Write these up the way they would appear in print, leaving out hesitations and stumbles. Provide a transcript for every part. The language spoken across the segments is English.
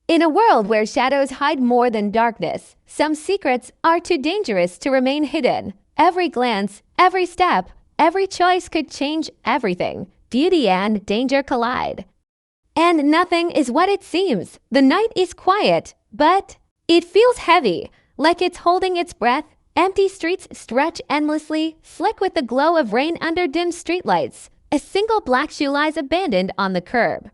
In a world where shadows hide more than darkness, some secrets are too dangerous to remain hidden. Every glance, every step, every choice could change everything. Beauty and danger collide. And nothing is what it seems. The night is quiet, but it feels heavy, like it's holding its breath. Empty streets stretch endlessly, slick with the glow of rain under dim streetlights. A single black shoe lies abandoned on the curb.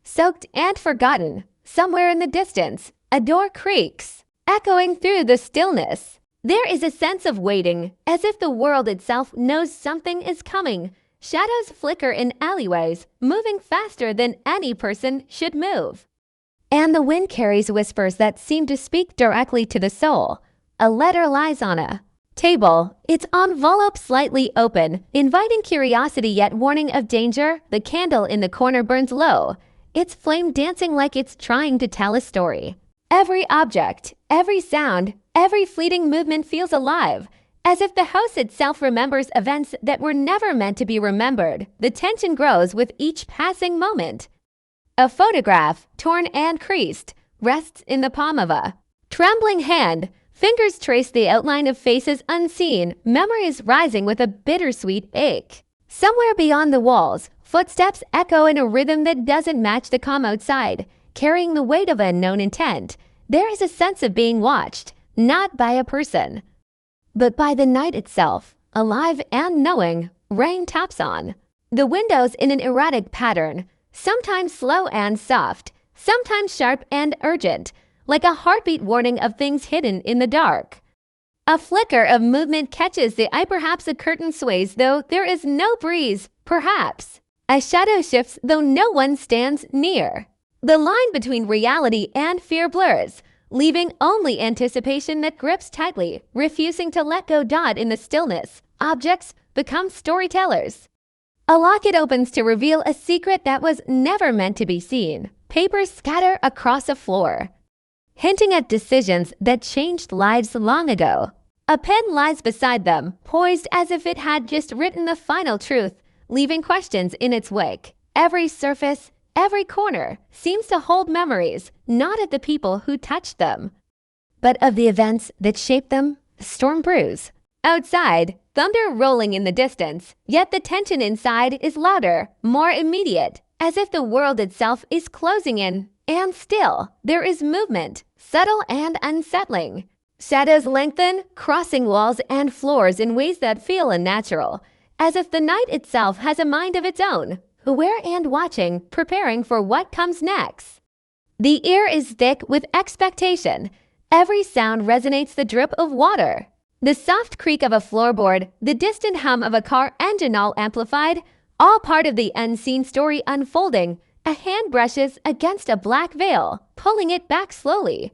Soaked and forgotten, somewhere in the distance, a door creaks, echoing through the stillness. There is a sense of waiting, as if the world itself knows something is coming. Shadows flicker in alleyways, moving faster than any person should move. And the wind carries whispers that seem to speak directly to the soul. A letter lies on a table, its envelope slightly open, inviting curiosity yet warning of danger. The candle in the corner burns low, its flame dancing like it's trying to tell a story. Every object, every sound, every fleeting movement feels alive, as if the house itself remembers events that were never meant to be remembered. The tension grows with each passing moment. A photograph, torn and creased, rests in the palm of a trembling hand. Fingers trace the outline of faces unseen, memories rising with a bittersweet ache. Somewhere beyond the walls, footsteps echo in a rhythm that doesn't match the calm outside, carrying the weight of unknown intent. There is a sense of being watched, not by a person, but by the night itself, alive and knowing. Rain taps on the windows in an erratic pattern, sometimes slow and soft, sometimes sharp and urgent, like a heartbeat warning of things hidden in the dark. A flicker of movement catches the eye, perhaps a curtain sways, though there is no breeze, perhaps. A shadow shifts, though no one stands near. The line between reality and fear blurs, leaving only anticipation that grips tightly, refusing to let go. In the stillness, objects become storytellers. A locket opens to reveal a secret that was never meant to be seen. Papers scatter across a floor, hinting at decisions that changed lives long ago. A pen lies beside them, poised as if it had just written the final truth, leaving questions in its wake. Every surface, every corner seems to hold memories, not of the people who touched them, but of the events that shaped them. The storm brews. Outside, thunder rolling in the distance, yet the tension inside is louder, more immediate, as if the world itself is closing in. And still, there is movement, subtle and unsettling. Shadows lengthen, crossing walls and floors in ways that feel unnatural, as if the night itself has a mind of its own, aware and watching, preparing for what comes next. The ear is thick with expectation. Every sound resonates, the drip of water, the soft creak of a floorboard, the distant hum of a car engine, all amplified, all part of the unseen story unfolding. A hand brushes against a black veil, pulling it back slowly,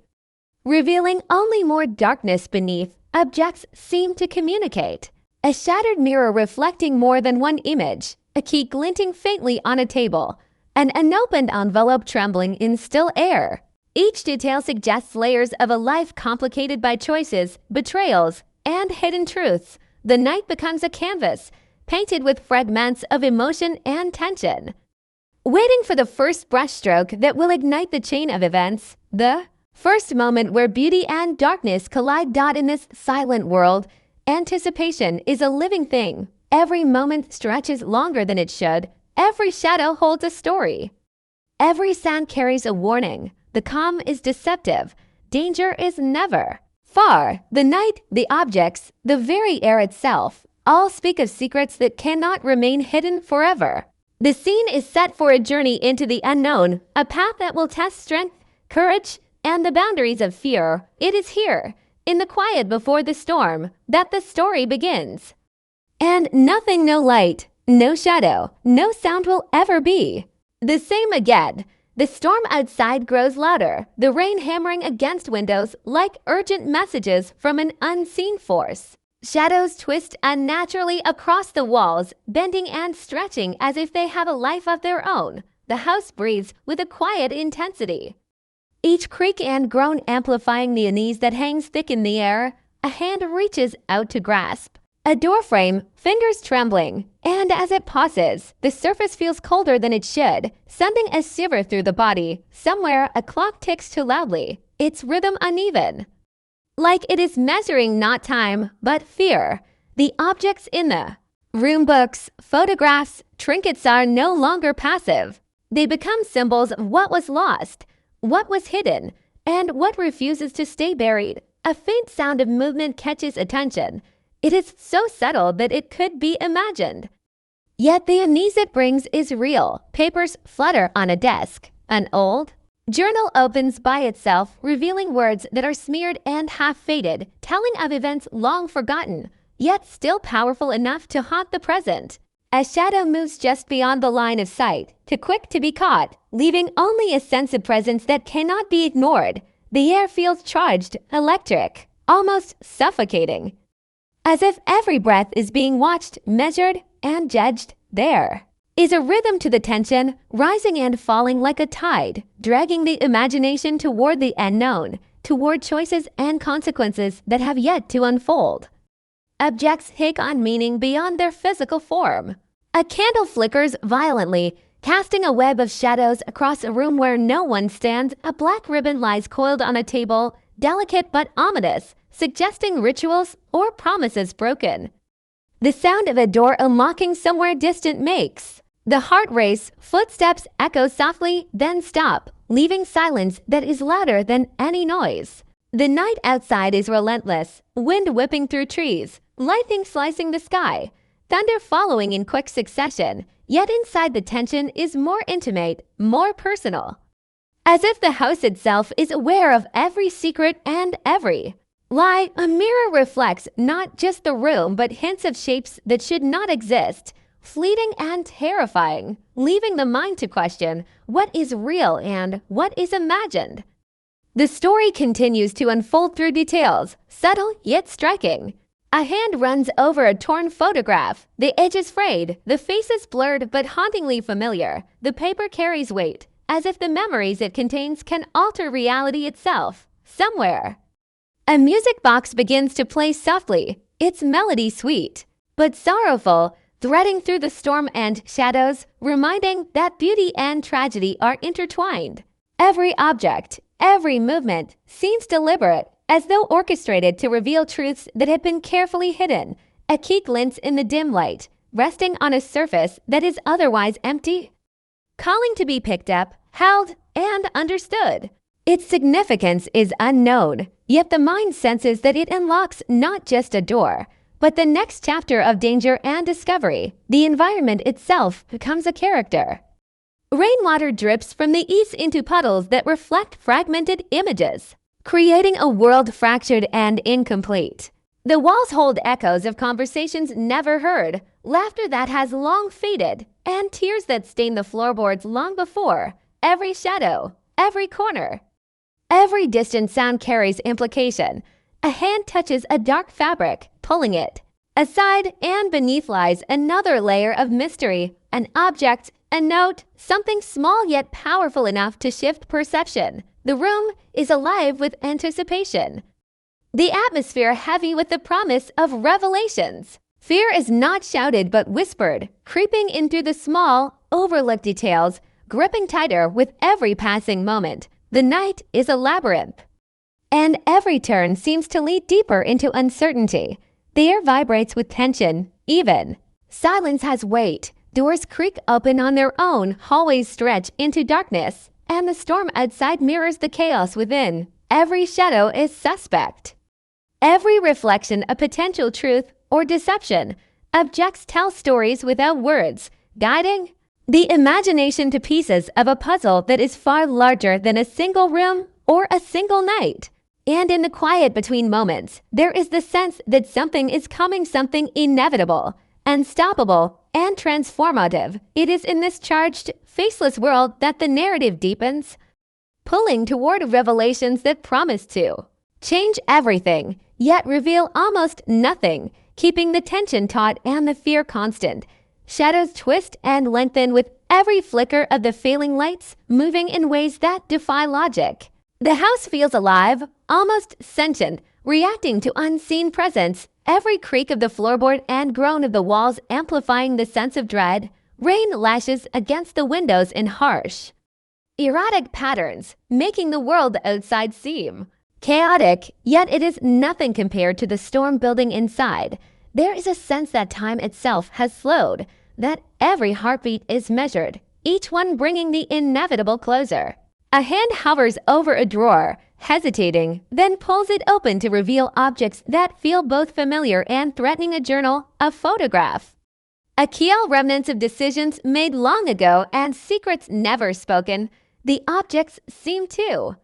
revealing only more darkness beneath. Objects seem to communicate. A shattered mirror reflecting more than one image, a key glinting faintly on a table, an unopened envelope trembling in still air. Each detail suggests layers of a life complicated by choices, betrayals, and hidden truths. The night becomes a canvas, painted with fragments of emotion and tension, waiting for the first brushstroke that will ignite the chain of events. The first moment where beauty and darkness collide. In this silent world, anticipation is a living thing. Every moment stretches longer than it should. Every shadow holds a story. Every sound carries a warning. The calm is deceptive. Danger is never far. The night, the objects, the very air itself, all speak of secrets that cannot remain hidden forever. The scene is set for a journey into the unknown, a path that will test strength, courage, and the boundaries of fear. It is here, in the quiet before the storm, that the story begins. And nothing, no light, no shadow, no sound will ever be the same again. The storm outside grows louder, the rain hammering against windows like urgent messages from an unseen force. Shadows twist unnaturally across the walls, bending and stretching as if they have a life of their own. The house breathes with a quiet intensity, each creak and groan amplifying the unease that hangs thick in the air. A hand reaches out to grasp A doorframe, fingers trembling, and as it pauses, the surface feels colder than it should, sending a shiver through the body. Somewhere, a clock ticks too loudly, its rhythm uneven. Like it is measuring not time, but fear. The objects in the room, books, photographs, trinkets are no longer passive. They become symbols of what was lost, what was hidden, and what refuses to stay buried. A faint sound of movement catches attention. It is so subtle that it could be imagined. Yet the unease it brings is real. Papers flutter on a desk. An old journal opens by itself, revealing words that are smeared and half-faded, telling of events long forgotten, yet still powerful enough to haunt the present. A shadow moves just beyond the line of sight, too quick to be caught, leaving only a sense of presence that cannot be ignored. The air feels charged, electric, almost suffocating. As if every breath is being watched, measured, and judged. There is a rhythm to the tension, rising and falling like a tide, dragging the imagination toward the unknown, toward choices and consequences that have yet to unfold. Objects take on meaning beyond their physical form. A candle flickers violently, casting a web of shadows across a room where no one stands. A black ribbon lies coiled on a table, delicate but ominous, suggesting rituals or promises broken. The sound of a door unlocking somewhere distant makes the heart race. Footsteps echo softly, then stop, leaving silence that is louder than any noise. The night outside is relentless, wind whipping through trees, lightning slicing the sky, thunder following in quick succession, yet inside the tension is more intimate, more personal. As if the house itself is aware of every secret and every lie. A mirror reflects not just the room but hints of shapes that should not exist, fleeting and terrifying, leaving the mind to question what is real and what is imagined. The story continues to unfold through details, subtle yet striking. A hand runs over a torn photograph, the edges frayed, the faces blurred but hauntingly familiar. The paper carries weight, as if the memories it contains can alter reality itself. Somewhere, a music box begins to play softly, its melody sweet, but sorrowful, threading through the storm and shadows, reminding that beauty and tragedy are intertwined. Every object, every movement seems deliberate, as though orchestrated to reveal truths that had been carefully hidden. A key glints in the dim light, resting on a surface that is otherwise empty, calling to be picked up, held, and understood. Its significance is unknown, yet the mind senses that it unlocks not just a door, but the next chapter of danger and discovery. The environment itself becomes a character. Rainwater drips from the east into puddles that reflect fragmented images, creating a world fractured and incomplete. The walls hold echoes of conversations never heard, laughter that has long faded, and tears that stain the floorboards long before. Every shadow, every corner, every distant sound carries implication. A hand touches a dark fabric, pulling it aside, and beneath lies another layer of mystery. An object, a note, something small yet powerful enough to shift perception. The room is alive with anticipation, the atmosphere heavy with the promise of revelations. Fear is not shouted but whispered, creeping in through the small, overlooked details, gripping tighter with every passing moment. The night is a labyrinth, and every turn seems to lead deeper into uncertainty. The air vibrates with tension, even silence has weight. Doors creak open on their own, hallways stretch into darkness, and the storm outside mirrors the chaos within. Every shadow is suspect, every reflection a potential truth or deception. Objects tell stories without words, guiding the imagination to pieces of a puzzle that is far larger than a single room or a single night. And in the quiet between moments, there is the sense that something is coming, something inevitable, unstoppable, and transformative. It is in this charged, faceless world that the narrative deepens, pulling toward revelations that promise to change everything, yet reveal almost nothing, keeping the tension taut and the fear constant. Shadows twist and lengthen with every flicker of the failing lights, moving in ways that defy logic. The house feels alive, almost sentient, reacting to unseen presence. every creak of the floorboard and groan of the walls amplifying the sense of dread. Rain lashes against the windows in harsh, erratic patterns, making the world outside seem chaotic, yet it is nothing compared to the storm building inside. There is a sense that time itself has slowed, that every heartbeat is measured, each one bringing the inevitable closer. A hand hovers over a drawer, hesitating, then pulls it open to reveal objects that feel both familiar and threatening: a journal, a photograph, a keel, remnants of decisions made long ago and secrets never spoken. The objects seem to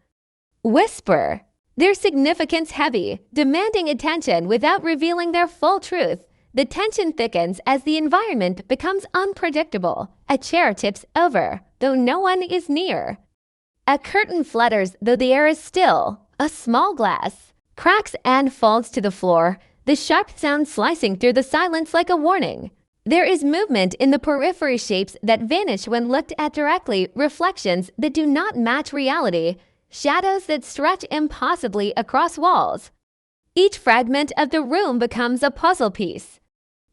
whisper, their significance heavy, demanding attention without revealing their full truth. The tension thickens as the environment becomes unpredictable. A chair tips over, though no one is near. A curtain flutters, though the air is still. A small glass cracks and falls to the floor, the sharp sound slicing through the silence like a warning. There is movement in the periphery, shapes that vanish when looked at directly, reflections that do not match reality, shadows that stretch impossibly across walls. Each fragment of the room becomes a puzzle piece,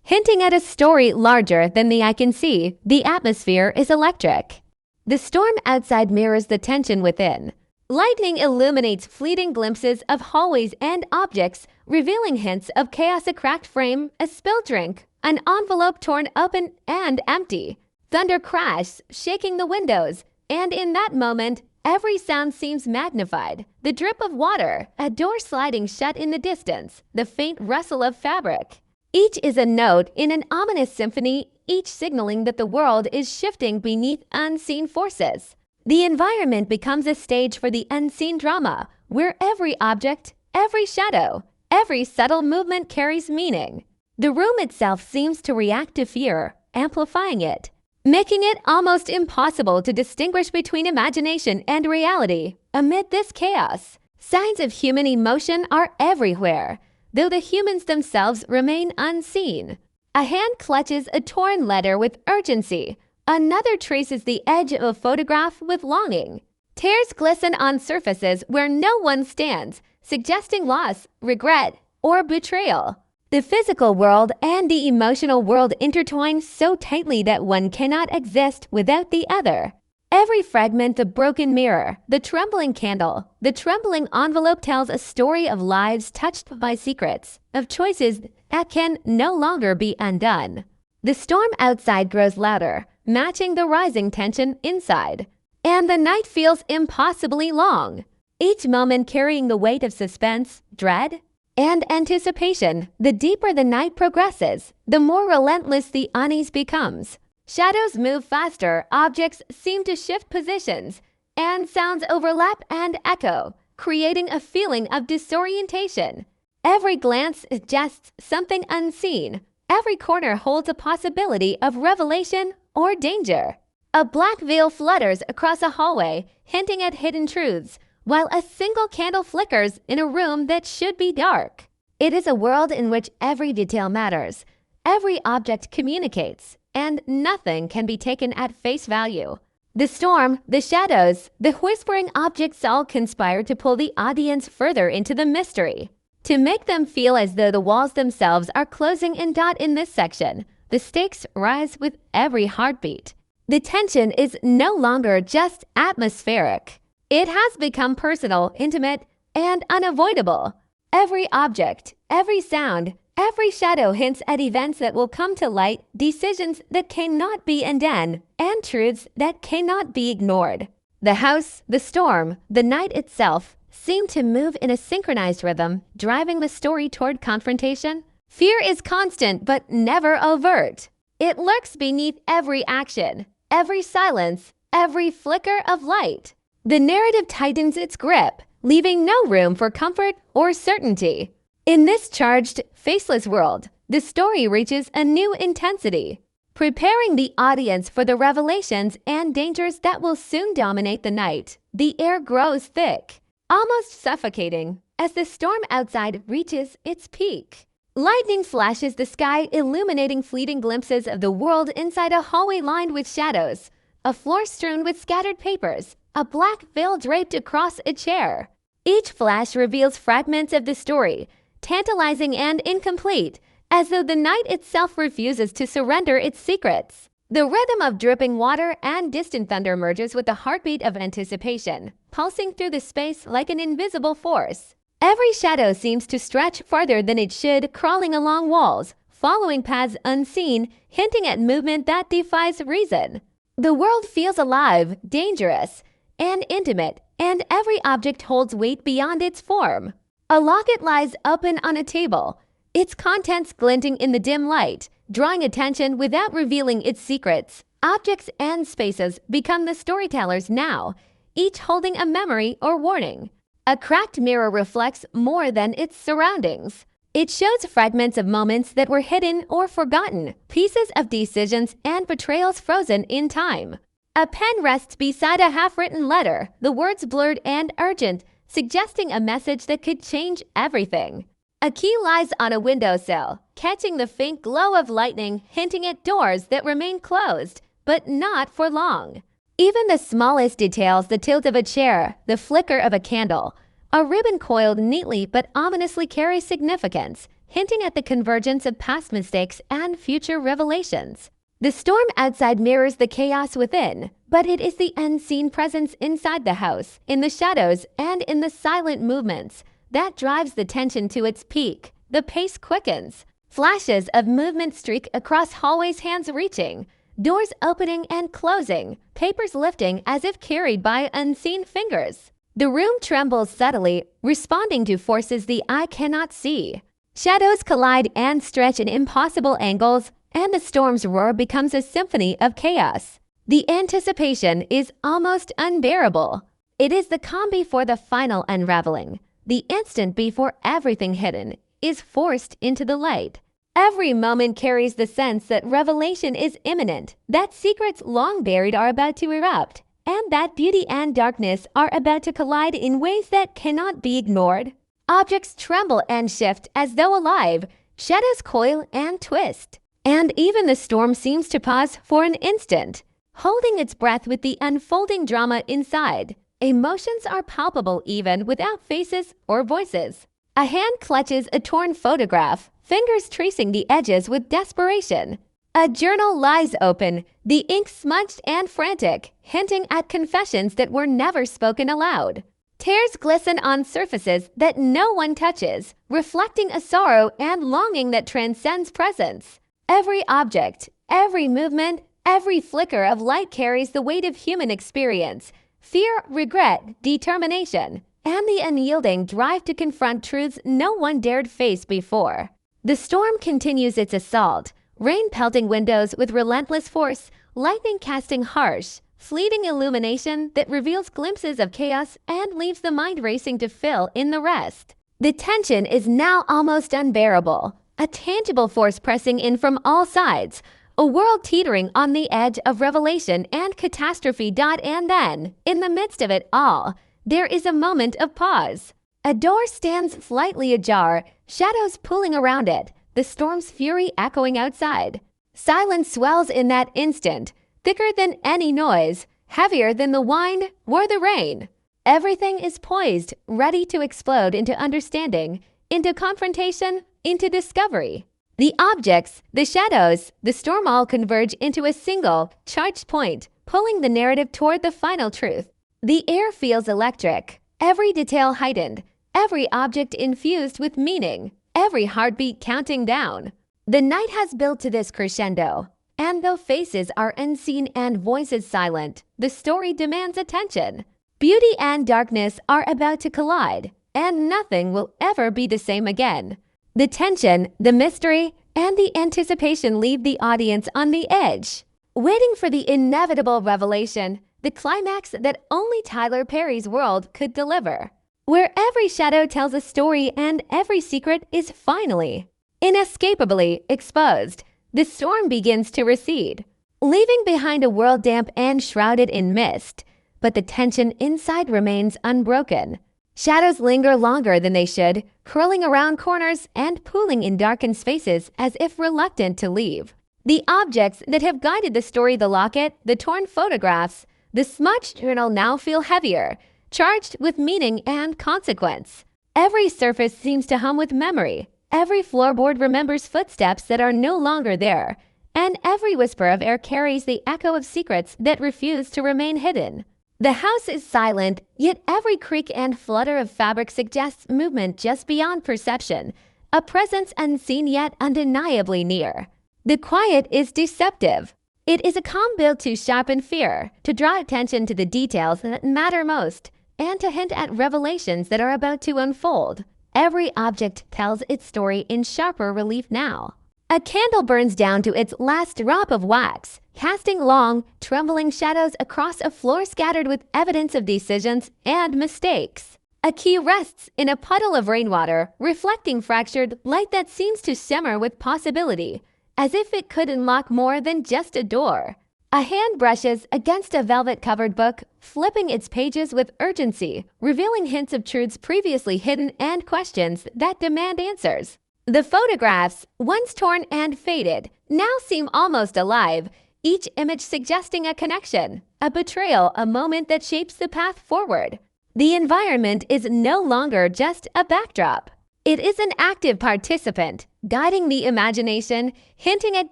hinting at a story larger than the eye can see. The atmosphere is electric. The storm outside mirrors the tension within. Lightning illuminates fleeting glimpses of hallways and objects, revealing hints of chaos: a cracked frame, a spilled drink, an envelope torn open and empty. Thunder crashes, shaking the windows, and in that moment, every sound seems magnified. The drip of water, a door sliding shut in the distance, the faint rustle of fabric. Each is a note in an ominous symphony, each signaling that the world is shifting beneath unseen forces. The environment becomes a stage for the unseen drama, where every object, every shadow, every subtle movement carries meaning. The room itself seems to react to fear, amplifying it, making it almost impossible to distinguish between imagination and reality. Amid this chaos, signs of human emotion are everywhere, though the humans themselves remain unseen. A hand clutches a torn letter with urgency. Another traces the edge of a photograph with longing. Tears glisten on surfaces where no one stands, suggesting loss, regret, or betrayal. The physical world and the emotional world intertwine so tightly that one cannot exist without the other. Every fragment, the broken mirror, the trembling candle, the trembling envelope tells a story of lives touched by secrets, of choices that can no longer be undone. The storm outside grows louder, matching the rising tension inside, and the night feels impossibly long, each moment carrying the weight of suspense, dread, and anticipation. The deeper the night progresses, the more relentless the unease becomes. Shadows move faster, objects seem to shift positions, and sounds overlap and echo, creating a feeling of disorientation. Every glance suggests something unseen. Every corner holds a possibility of revelation or danger. A black veil flutters across a hallway, hinting at hidden truths, while a single candle flickers in a room that should be dark. It is a world in which every detail matters, every object communicates, and nothing can be taken at face value. The storm, the shadows, the whispering objects all conspire to pull the audience further into the mystery, to make them feel as though the walls themselves are closing in. In this section, the stakes rise with every heartbeat. The tension is no longer just atmospheric. It has become personal, intimate, and unavoidable. Every object, every sound, every shadow hints at events that will come to light, decisions that cannot be undone, and truths that cannot be ignored. The house, the storm, the night itself seem to move in a synchronized rhythm, driving the story toward confrontation. Fear is constant but never overt. It lurks beneath every action, every silence, every flicker of light. The narrative tightens its grip, leaving no room for comfort or certainty. In this charged, faceless world, the story reaches a new intensity, preparing the audience for the revelations and dangers that will soon dominate the night. The air grows thick, almost suffocating, as the storm outside reaches its peak. Lightning flashes the sky, illuminating fleeting glimpses of the world inside a hallway lined with shadows, a floor strewn with scattered papers, a black veil draped across a chair. Each flash reveals fragments of the story, tantalizing and incomplete, as though the night itself refuses to surrender its secrets. The rhythm of dripping water and distant thunder merges with the heartbeat of anticipation, pulsing through the space like an invisible force. Every shadow seems to stretch farther than it should, crawling along walls, following paths unseen, hinting at movement that defies reason. The world feels alive, dangerous, and intimate, and every object holds weight beyond its form. A locket lies open on a table, its contents glinting in the dim light, drawing attention without revealing its secrets. Objects and spaces become the storytellers now, each holding a memory or warning. A cracked mirror reflects more than its surroundings. It shows fragments of moments that were hidden or forgotten, pieces of decisions and betrayals frozen in time. A pen rests beside a half-written letter, the words blurred and urgent, suggesting a message that could change everything. A key lies on a windowsill, catching the faint glow of lightning, hinting at doors that remain closed, but not for long. Even the smallest details, the tilt of a chair, the flicker of a candle, a ribbon coiled neatly but ominously carry significance, hinting at the convergence of past mistakes and future revelations. The storm outside mirrors the chaos within, but it is the unseen presence inside the house, in the shadows and in the silent movements, that drives the tension to its peak. The pace quickens. Flashes of movement streak across hallways, hands reaching, doors opening and closing, papers lifting as if carried by unseen fingers. The room trembles subtly, responding to forces the eye cannot see. Shadows collide and stretch at impossible angles, and the storm's roar becomes a symphony of chaos. The anticipation is almost unbearable. It is the calm before the final unraveling. The instant before everything hidden is forced into the light. Every moment carries the sense that revelation is imminent, that secrets long buried are about to erupt, and that beauty and darkness are about to collide in ways that cannot be ignored. Objects tremble and shift as though alive, shadows coil and twist, and even the storm seems to pause for an instant, holding its breath with the unfolding drama inside. Emotions are palpable even without faces or voices. A hand clutches a torn photograph, fingers tracing the edges with desperation. A journal lies open, the ink smudged and frantic, hinting at confessions that were never spoken aloud. Tears glisten on surfaces that no one touches, reflecting a sorrow and longing that transcends presence. Every object, every movement, every flicker of light carries the weight of human experience. Fear, regret, determination, and the unyielding drive to confront truths no one dared face before. The storm continues its assault, rain pelting windows with relentless force, lightning casting harsh, fleeting illumination that reveals glimpses of chaos and leaves the mind racing to fill in the rest. The tension is now almost unbearable, a tangible force pressing in from all sides, a world teetering on the edge of revelation and catastrophe. And then, in the midst of it all, there is a moment of pause. A door stands slightly ajar, shadows pulling around it, the storm's fury echoing outside. Silence swells in that instant, thicker than any noise, heavier than the wind or the rain. Everything is poised, ready to explode into understanding, into confrontation, into discovery. The objects, the shadows, the storm all converge into a single, charged point, pulling the narrative toward the final truth. The air feels electric, every detail heightened, every object infused with meaning, every heartbeat counting down. The night has built to this crescendo, and though faces are unseen and voices silent, the story demands attention. Beauty and darkness are about to collide, and nothing will ever be the same again. The tension, the mystery, and the anticipation leave the audience on the edge, waiting for the inevitable revelation, the climax that only Tyler Perry's world could deliver, where every shadow tells a story and every secret is finally, inescapably exposed. The storm begins to recede, leaving behind a world damp and shrouded in mist, but the tension inside remains unbroken. Shadows linger longer than they should, curling around corners and pooling in darkened spaces as if reluctant to leave. The objects that have guided the story, the locket, the torn photographs, the smudged journal, now feel heavier, charged with meaning and consequence. Every surface seems to hum with memory. Every floorboard remembers footsteps that are no longer there. And every whisper of air carries the echo of secrets that refuse to remain hidden. The house is silent, yet every creak and flutter of fabric suggests movement just beyond perception, a presence unseen yet undeniably near. The quiet is deceptive. It is a calm built to sharpen fear, to draw attention to the details that matter most, and to hint at revelations that are about to unfold. Every object tells its story in sharper relief now. A candle burns down to its last drop of wax, casting long, trembling shadows across a floor scattered with evidence of decisions and mistakes. A key rests in a puddle of rainwater, reflecting fractured light that seems to shimmer with possibility, as if it could unlock more than just a door. A hand brushes against a velvet-covered book, flipping its pages with urgency, revealing hints of truths previously hidden and questions that demand answers. The photographs, once torn and faded, now seem almost alive, each image suggesting a connection, a betrayal, a moment that shapes the path forward. The environment is no longer just a backdrop. It is an active participant, guiding the imagination, hinting at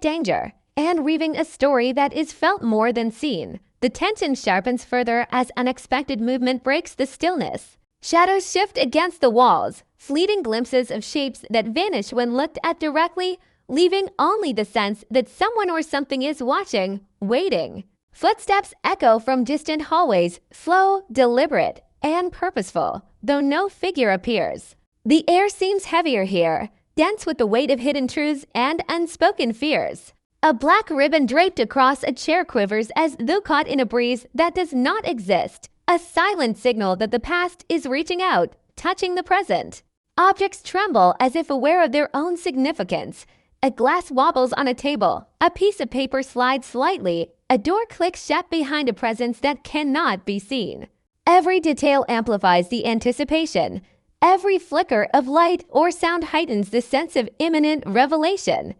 danger, and weaving a story that is felt more than seen. The tension sharpens further as unexpected movement breaks the stillness. Shadows shift against the walls, fleeting glimpses of shapes that vanish when looked at directly, leaving only the sense that someone or something is watching, waiting. Footsteps echo from distant hallways, slow, deliberate, and purposeful, though no figure appears. The air seems heavier here, dense with the weight of hidden truths and unspoken fears. A black ribbon draped across a chair quivers as though caught in a breeze that does not exist, a silent signal that the past is reaching out, touching the present. Objects tremble as if aware of their own significance. A glass wobbles on a table, a piece of paper slides slightly, a door clicks shut behind a presence that cannot be seen. Every detail amplifies the anticipation. Every flicker of light or sound heightens the sense of imminent revelation.